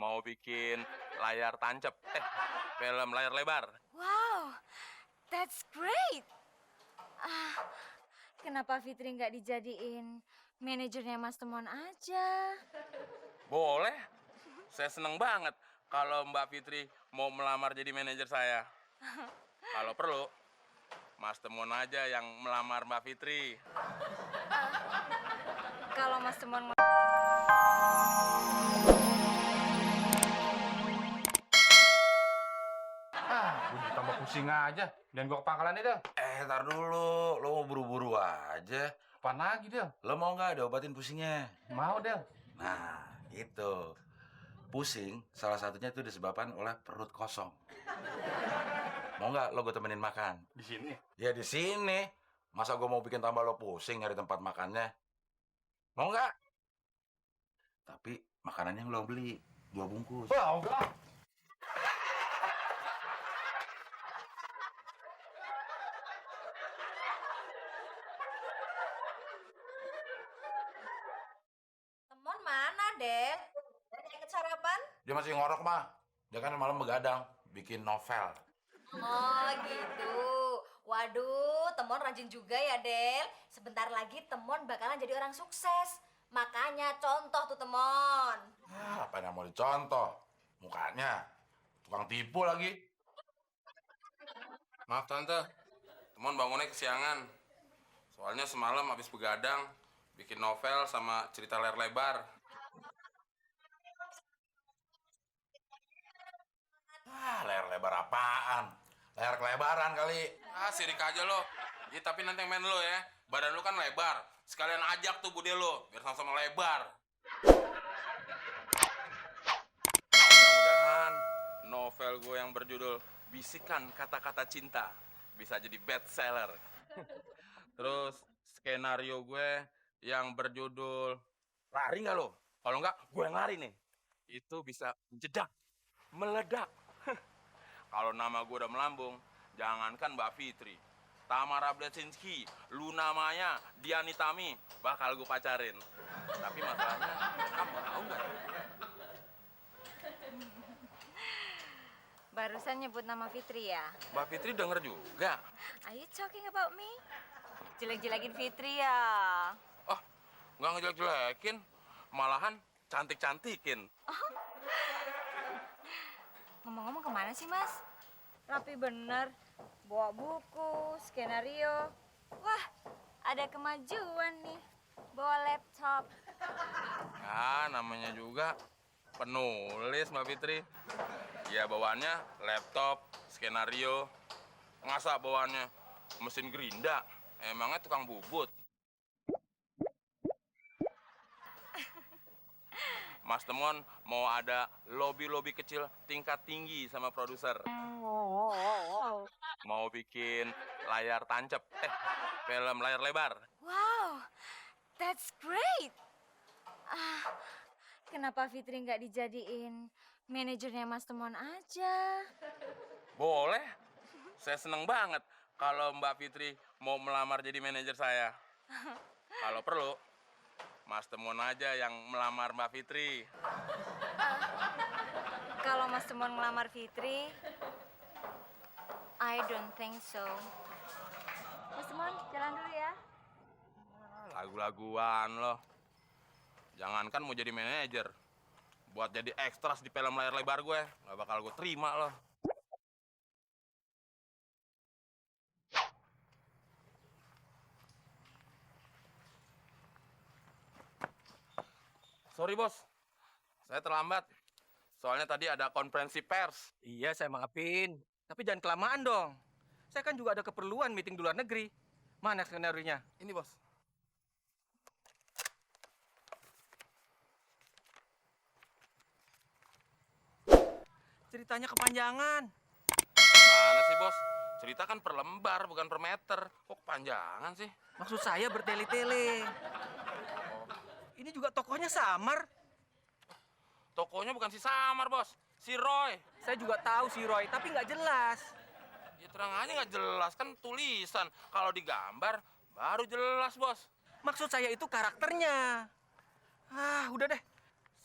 mau bikin layar tancap, film layar lebar. Wow, that's great. Ah, kenapa Fitri nggak dijadiin manajernya Mas Temon aja? Boleh, saya seneng banget kalau Mbak Fitri mau melamar jadi manajer saya. Kalau perlu, Mas Temon aja yang melamar Mbak Fitri. Kalau Mas Temon Gue tambah pusing aja. Dan gua ke pangkalan itu. Ntar dulu, lo mau buru-buru aja. Apaan lagi, Del? Lo mau nggak diobatin pusingnya? Mau, Del. Nah, itu. Pusing, salah satunya itu disebabkan oleh perut kosong. Mau nggak lo gue temenin makan? Di sini. Ya di sini. Masa gue mau bikin tambah lo pusing nyari tempat makannya? Mau nggak? Tapi makanannya yang lo beli 2 bungkus. Wah, enggak. Temon mana, Del? Udah ikut sarapan? Dia masih ngorok mah. Dia kan malam begadang bikin novel. Oh gitu. Waduh, Temon rajin juga ya, Del. Sebentar lagi Temon bakalan jadi orang sukses. Makanya contoh tuh Temon. Apa yang mau dicontoh? Mukanya tukang tipu lagi. Maaf Tante, Temon bangunnya kesiangan. Soalnya semalam habis begadang, bikin novel sama cerita layar lebar. Layar lebar apaan? Layar kelebaran kali. Sirik aja lo. Ya, tapi nanti yang main lo ya. Badan lo kan lebar. Sekalian ajak tuh bude lo, biar sama-sama lebar. Mudah-mudahan novel gue yang berjudul Bisikan Kata-Kata Cinta bisa jadi bestseller. Terus skenario gue yang berjudul Lari nggak lo? Kalau nggak, gue yang lari nih. Itu bisa jedak, meledak. Kalau nama gue udah melambung, jangankan Mbak Fitri, Tamara Bleszinski, Luna Maya, Diani Tami bakal gue pacarin. Tapi masalahnya, kamu tahu nggak? Barusan nyebut nama Fitri ya? Mbak Fitri denger juga. Are you talking about me? Jelek-jelekin Fitri ya? Oh, nggak ngejelek-jelekin, malahan cantik-cantikin. Ngomong-ngomong kemana sih, Mas? Rapi bener. Bawa buku, skenario. Wah, ada kemajuan nih. Bawa laptop. Ya, namanya juga penulis Mbak Fitri. Ya, bawaannya laptop, skenario. Masa bawaannya mesin gerinda? Emangnya tukang bubut? Mas Temon mau ada lobby-lobby kecil tingkat tinggi sama produser. Mau bikin layar tancap, film layar lebar. Wow, that's great. Ah, kenapa Fitri nggak dijadiin manajernya Mas Temon aja? Boleh, saya seneng banget kalau Mbak Fitri mau melamar jadi manajer saya. Kalau perlu, Mas Temon aja yang melamar Mbak Fitri. Kalau Mas Temon ngelamar Fitri, I don't think so. Mas Temon, jalan dulu ya. Lagu-laguan loh. Jangankan mau jadi manajer, buat jadi ekstras di film layar lebar gue, nggak bakal gue terima loh. Sorry bos, saya terlambat. Soalnya tadi ada konferensi pers. Iya, saya maafin. Tapi jangan kelamaan dong. Saya kan juga ada keperluan meeting di luar negeri. Mana skenario-nya? Ini bos. Ceritanya kepanjangan. Mana sih bos? Cerita kan per lembar bukan per meter. Kok kepanjangan sih? Maksud saya bertele-tele. Ini juga tokohnya samar. Tokonya bukan si Samar bos, si Roy. Saya juga tahu si Roy, tapi nggak jelas. Ya terang aja nggak jelas, kan tulisan. Kalau digambar baru jelas bos. Maksud saya itu karakternya. Ah, udah deh.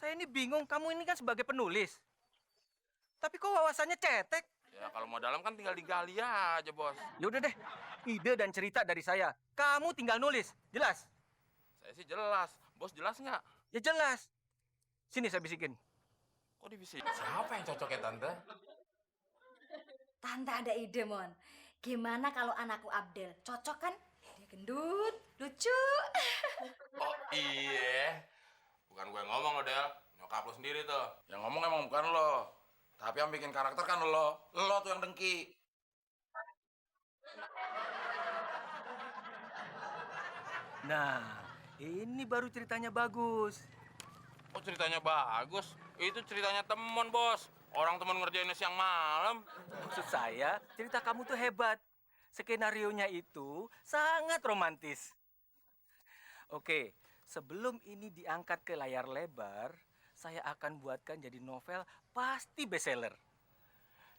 Saya ini bingung, kamu ini kan sebagai penulis. Tapi kok wawasannya cetek? Ya kalau mau dalam kan tinggal digali aja, Bos. Ya udah deh, ide dan cerita dari saya. Kamu tinggal nulis, jelas? Saya sih jelas. Bos jelas nggak? Ya jelas. Sini saya bisikin. Kok dibisik? Siapa yang cocok ya, Tante? Tante ada ide, Mon. Gimana kalau anakku Abdel? Cocok kan? Dia gendut, lucu. Oh iya. Bukan gue yang ngomong lo, Del. Nyokap lo sendiri tuh. Yang ngomong emang bukan lo. Tapi yang bikin karakter kan lo. Lo tuh yang dengki. Nah, ini baru ceritanya bagus. Oh ceritanya bagus. Itu ceritanya temen, Bos. Orang temen ngerjainnya siang malam. Maksud saya, cerita kamu tuh hebat. Skenarionya itu sangat romantis. Oke, sebelum ini diangkat ke layar lebar, saya akan buatkan jadi novel pasti bestseller.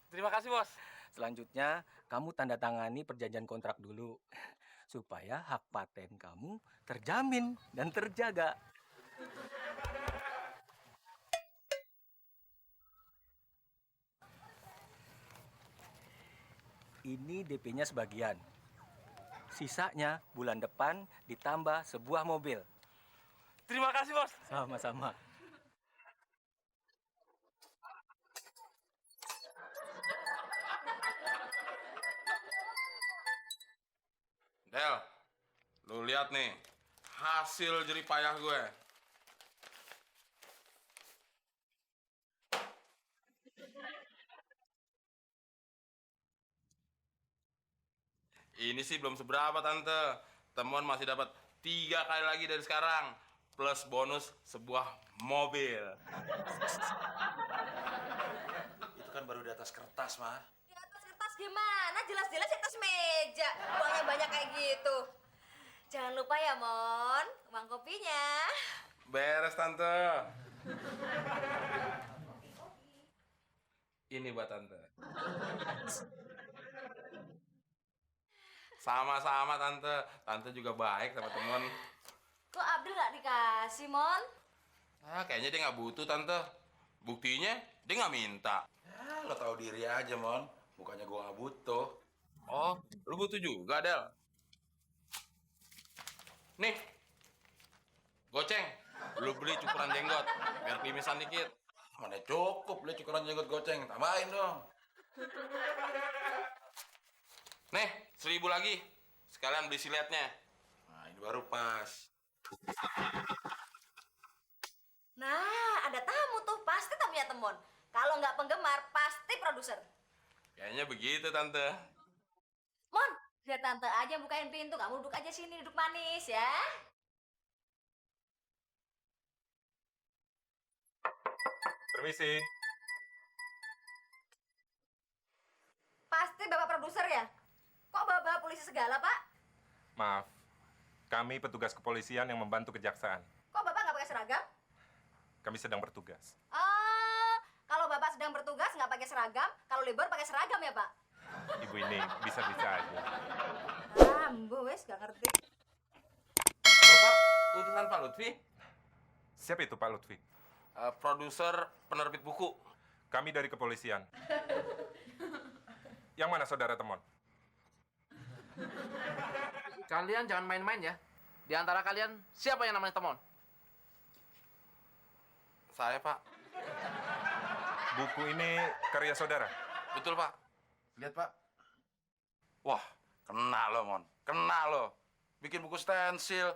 Terima kasih, Bos. Selanjutnya, kamu tanda tangani perjanjian kontrak dulu. Supaya hak paten kamu terjamin dan terjaga. Ini DP-nya sebagian. Sisanya bulan depan ditambah sebuah mobil. Terima kasih, Bos. Sama-sama. Del, lu lihat nih hasil jerih payah gue. Ini sih belum seberapa, Tante. Temuan masih dapat 3 kali lagi dari sekarang. Plus bonus sebuah mobil. Itu kan baru di atas kertas, mah. Di atas kertas gimana? Jelas-jelas di atas meja. Uangnya banyak kayak gitu. Jangan lupa ya, Mon. Uang kopinya. Beres, Tante. Ini buat Tante. Sama-sama, Tante. Tante juga baik sama temen. Kok Abdul nggak dikasih, Mon? Ah, kayaknya dia nggak butuh, Tante. Buktinya dia nggak minta. Ya, lo tahu diri aja, Mon. Bukannya gua nggak butuh. Oh, lu butuh juga, Del? Nih, goceng. Lu beli cukuran jenggot, biar klimisan dikit. Mana cukup beli cukuran jenggot goceng. Tambahin dong. Nih, 1.000 lagi. Sekalian beli siletnya. Nah, ini baru pas. Nah, ada tamu tuh. Pasti tamunya Temon. Kalau nggak penggemar, pasti produser. Kayaknya begitu, Tante. Mon, biar tante aja yang bukain pintu. Kamu duduk aja sini, duduk manis ya. Permisi. Pasti bapak produser ya? Kok bawa-bawa polisi segala, Pak? Maaf, kami petugas kepolisian yang membantu kejaksaan. Kok bapak nggak pakai seragam? Kami sedang bertugas. Kalau bapak sedang bertugas nggak pakai seragam, kalau libur pakai seragam ya, Pak? Ibu ini bisa-bisa aja. Ambo wes nggak ngerti. Bapak, utusan Pak Lutfi, Siapa itu Pak Lutfi? produser penerbit buku. Kami dari kepolisian. Yang mana saudara Temon? Kalian jangan main-main ya. Di antara kalian, siapa yang namanya Temon? Saya, Pak. Buku ini karya saudara. Betul, Pak. Lihat, Pak. Wah, kena lo, Mon. Kena lo. Bikin buku stensil.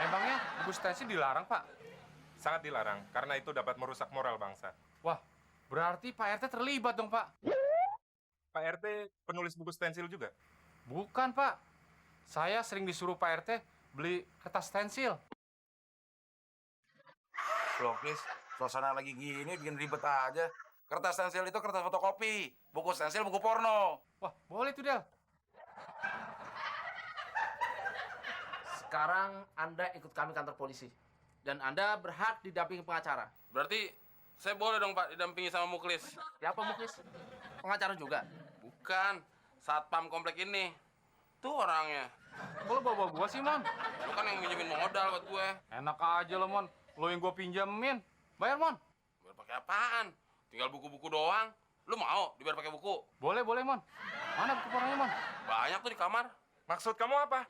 Emangnya buku stensil dilarang, Pak? Sangat dilarang, karena itu dapat merusak moral bangsa. Wah, berarti Pak RT terlibat dong, Pak? Pak RT penulis buku stensil juga? Bukan, Pak. Saya sering disuruh Pak RT beli kertas stensil. Loh, please. Suasana lagi gini bikin ribet aja. Kertas stensil itu kertas fotokopi. Buku stensil buku porno. Wah, boleh tuh, Del. Sekarang Anda ikut kami kantor polisi. Dan Anda berhak didampingi pengacara. Berarti saya boleh dong, Pak, didampingi sama Muklis. Siapa Muklis? Pengacara juga? Bukan, satpam komplek ini. Tuh orangnya. Kok lo bawa gua sih, Mon? Lu kan yang minjemin modal buat gue. Enak aja lo, Mon. lo yang gue pinjemin. Bayar, Mon. Biar pakai apaan? Tinggal buku-buku doang. Lu mau dibayar pakai buku? Boleh, Mon. Mana buku pornonya, Mon? Banyak tuh di kamar. Maksud kamu apa?